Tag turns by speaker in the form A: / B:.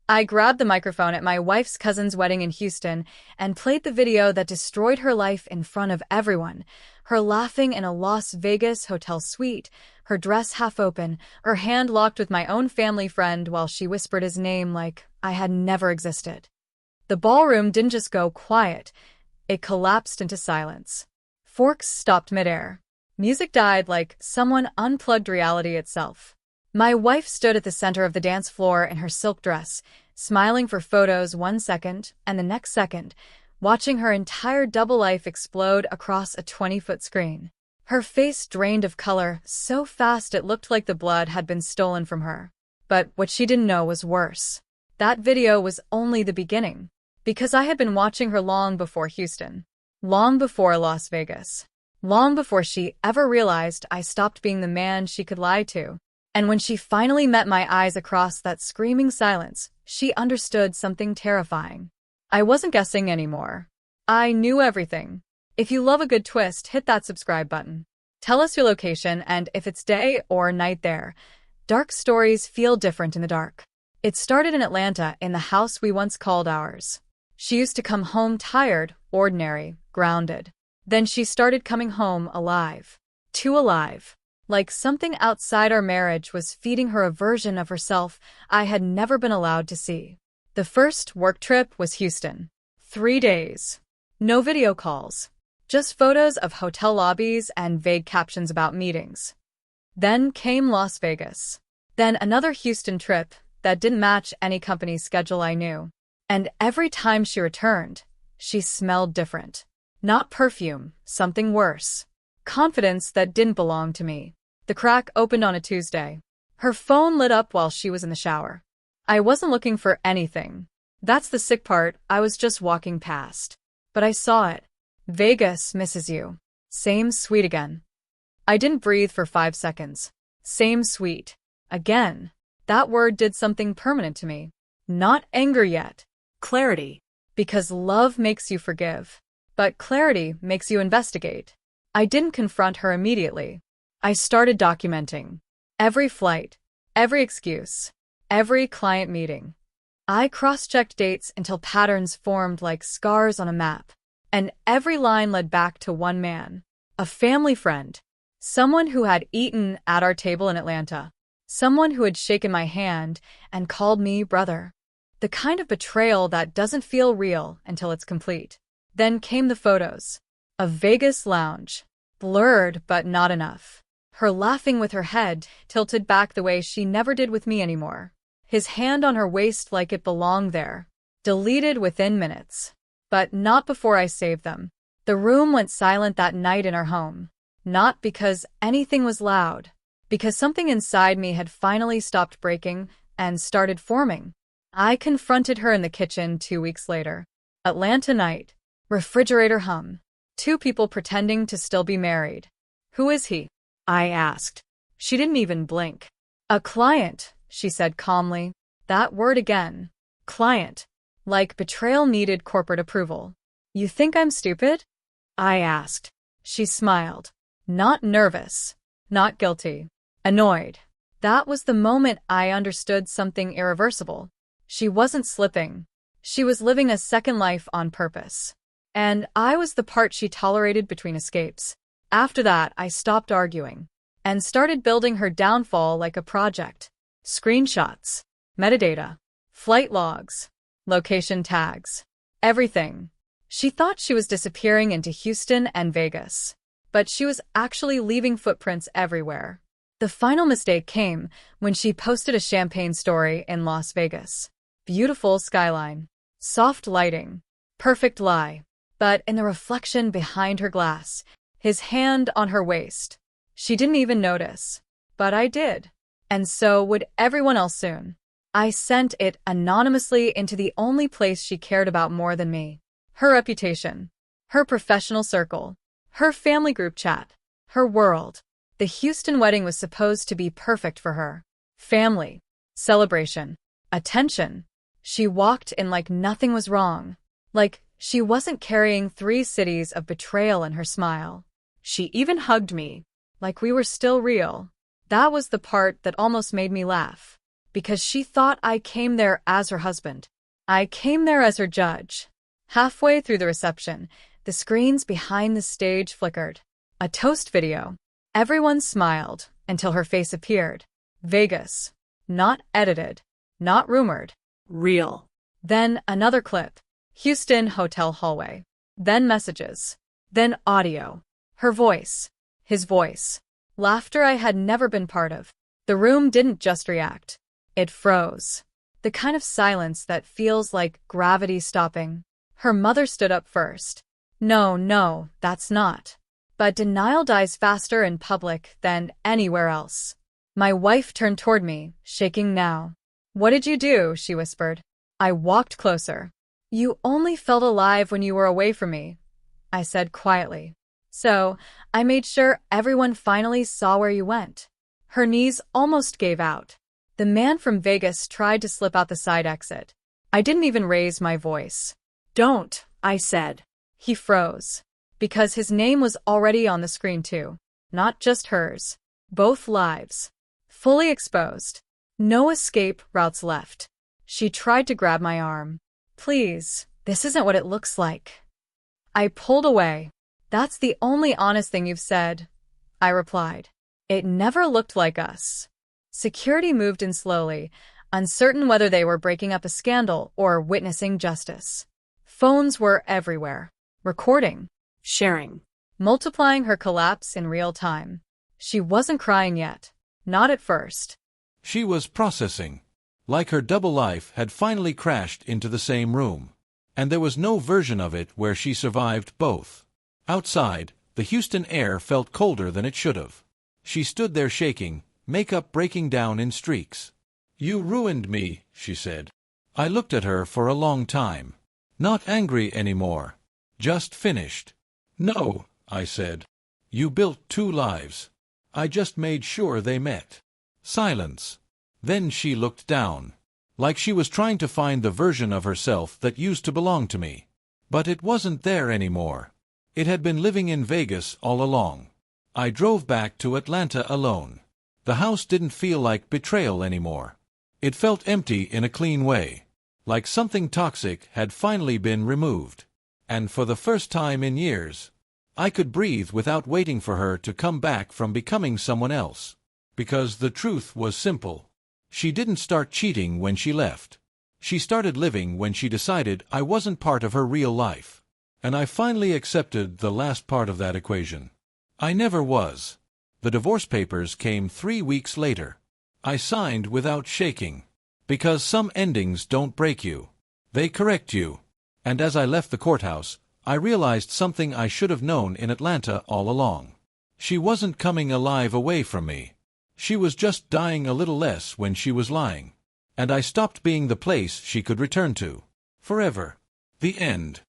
A: I grabbed the microphone at my wife's cousin's wedding in Houston and played the video that destroyed her life in front of everyone. Her laughing in a Las Vegas hotel suite, her dress half open, her hand locked with my own family friend while she whispered his name like I had never existed. The ballroom didn't just go quiet, it collapsed into silence. Forks stopped midair. Music died like someone unplugged reality itself. My wife stood at the center of the dance floor in her silk dress, smiling for photos 1 second and the next second, watching her entire double life explode across a 20-foot screen. Her face drained of color so fast it looked like the blood had been stolen from her. But what she didn't know was worse. That video was only the beginning, because I had been watching her long before Houston, long before Las Vegas, long before she ever realized I stopped being the man she could lie to. And when she finally met my eyes across that screaming silence, she understood something terrifying. I wasn't guessing anymore. I knew everything. If you love a good twist, hit that subscribe button. Tell us your location and if it's day or night there. Dark stories feel different in the dark. It started in Atlanta in the house we once called ours. She used to come home tired, ordinary, grounded. Then she started coming home alive. Too alive. Like something outside our marriage was feeding her a version of herself I had never been allowed to see. The first work trip was Houston. 3 days. No video calls. Just photos of hotel lobbies and vague captions about meetings. Then came Las Vegas. Then another Houston trip that didn't match any company's schedule I knew. And every time she returned, she smelled different. Not perfume, something worse. Confidence that didn't belong to me. The crack opened on a Tuesday. Her phone lit up while she was in the shower. I wasn't looking for anything. That's the sick part, I was just walking past. But I saw it. Vegas misses you. Same sweet again. I didn't breathe for 5 seconds. Same sweet. Again. That word did something permanent to me. Not anger yet. Clarity. Because love makes you forgive. But clarity makes you investigate. I didn't confront her immediately. I started documenting. Every flight. Every excuse. Every client meeting. I cross-checked dates until patterns formed like scars on a map. And every line led back to one man. A family friend. Someone who had eaten at our table in Atlanta. Someone who had shaken my hand and called me brother. The kind of betrayal that doesn't feel real until it's complete. Then came the photos. A Vegas lounge. Blurred, but not enough. Her laughing with her head tilted back the way she never did with me anymore. His hand on her waist like it belonged there. Deleted within minutes. But not before I saved them. The room went silent that night in our home. Not because anything was loud. Because something inside me had finally stopped breaking and started forming. I confronted her in the kitchen 2 weeks later. Atlanta night. Refrigerator hum. 2 people pretending to still be married. Who is he? I asked. She didn't even blink. A client, she said calmly. That word again. Client. Like betrayal needed corporate approval. You think I'm stupid? I asked. She smiled. Not nervous. Not guilty. Annoyed. That was the moment I understood something irreversible. She wasn't slipping. She was living a second life on purpose. And I was the part she tolerated between escapes. After that, I stopped arguing and started building her downfall like a project. Screenshots, metadata, flight logs, location tags, everything. She thought she was disappearing into Houston and Vegas, but she was actually leaving footprints everywhere. The final mistake came when she posted a champagne story in Las Vegas. Beautiful skyline, soft lighting, perfect lie. But in the reflection behind her glass, his hand on her waist. She didn't even notice. But I did. And so would everyone else soon. I sent it anonymously into the only place she cared about more than me. Her reputation. Her professional circle. Her family group chat. Her world. The Houston wedding was supposed to be perfect for her. Family. Celebration. Attention. She walked in like nothing was wrong. Like she wasn't carrying 3 cities of betrayal in her smile. She even hugged me, like we were still real. That was the part that almost made me laugh. because she thought I came there as her husband. I came there as her judge. Halfway through the reception, the screens behind the stage flickered. A toast video. Everyone smiled until her face appeared. Vegas. Not edited. Not rumored.
B: Real.
A: Then another clip. Houston hotel hallway. Then messages. Then audio. Her voice. His voice. Laughter I had never been part of. The room didn't just react. It froze. The kind of silence that feels like gravity stopping. Her mother stood up first. No, that's not. But denial dies faster in public than anywhere else. My wife turned toward me, shaking now. What did you do? She whispered. I walked closer. You only felt alive when you were away from me, I said quietly. So, I made sure everyone finally saw where you went. Her knees almost gave out. The man from Vegas tried to slip out the side exit. I didn't even raise my voice.
B: Don't, I said.
A: He froze. Because his name was already on the screen too. Not just hers. Both lives. Fully exposed. No escape routes left. She tried to grab my arm. Please, this isn't what it looks like. I pulled away. That's the only honest thing you've said, I replied. It never looked like us. Security moved in slowly, uncertain whether they were breaking up a scandal or witnessing justice. Phones were everywhere. Recording.
B: Sharing.
A: Multiplying her collapse in real time. She wasn't crying yet. Not at first.
C: She was processing. Like her double life had finally crashed into the same room. And there was no version of it where she survived both. Outside, the Houston air felt colder than it should have. She stood there shaking, makeup breaking down in streaks. You ruined me, she said. I looked at her for a long time. Not angry anymore. Just finished. No, I said. You built 2 lives. I just made sure they met. Silence. Then she looked down. Like she was trying to find the version of herself that used to belong to me. But it wasn't there anymore. It had been living in Vegas all along. I drove back to Atlanta alone. The house didn't feel like Betrayal anymore. It felt empty in a clean way. Like something toxic had finally been removed. And for the first time in years, I could breathe without waiting for her to come back from becoming someone else. Because the truth was simple. She didn't start cheating when she left. She started living when she decided I wasn't part of her real life. And I finally accepted the last part of that equation. I never was. The divorce papers came 3 weeks later. I signed without shaking. Because some endings don't break you. They correct you. And as I left the courthouse, I realized something I should have known in Atlanta all along. She wasn't coming alive away from me. She was just dying a little less when she was lying. And I stopped being the place she could return to. Forever. The end.